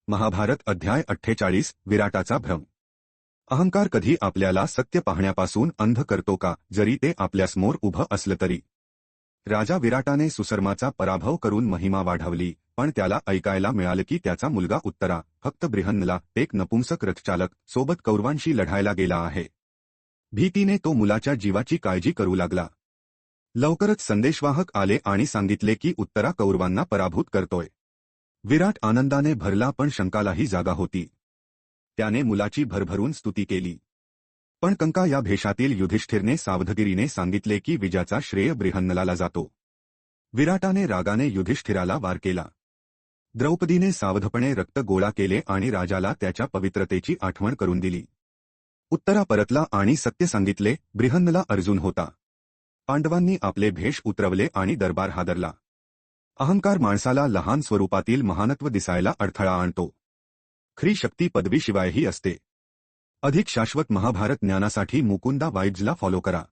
महाभारत अध्याय 48 विराटाचा भ्रम. अहंकार कधी आपल्याला सत्य पाहण्यापासून अंध करतो का, जरी ते आपल्यासमोर उभं असलं तरी? राजा विराटाने सुसर्माचा पराभव करून महिमा वाढवली, पण त्याला ऐकायला मिळालं की त्याचा मुलगा उत्तरा फक्त बृहन्नला, एक नपुंसक रथचालक, सोबत कौरवांशी लढायला गेला आहे. भीतीने तो मुलाच्या जीवाची काळजी करू लागला. लवकरच संदेशवाहक आले आणि सांगितले की उत्तरा कौरवांना पराभूत करतोय. विराट आनंदाने भरला, पण शंकालाही जागा होती. त्याने मुलाची भरभरून स्तुती केली. पण कंका या भेषातील युधिष्ठिरने सावधगिरीने सांगितले की विजयाचा श्रेय बृहन्नलाला जातो. विराटाने रागाने युधिष्ठिराला वार केला. द्रौपदीने सावधपणे रक्त गोळा केले आणि राजाला त्याच्या पवित्रतेची आठवण करून दिली. उत्तरा परतला आणि सत्य सांगितले. बृहन्नला अर्जुन होता. पांडवांनी आपले भेष उतरवले आणि दरबार हादरला. अहंकार माणसाला लहान स्वरूपातील महानत्व दिसायला अडथळा आणतो. खरी शक्ती पदवीशिवायही असते. अधिक शाश्वत महाभारत ज्ञानासाठी मुकुंदा वाइब्सला फॉलो करा.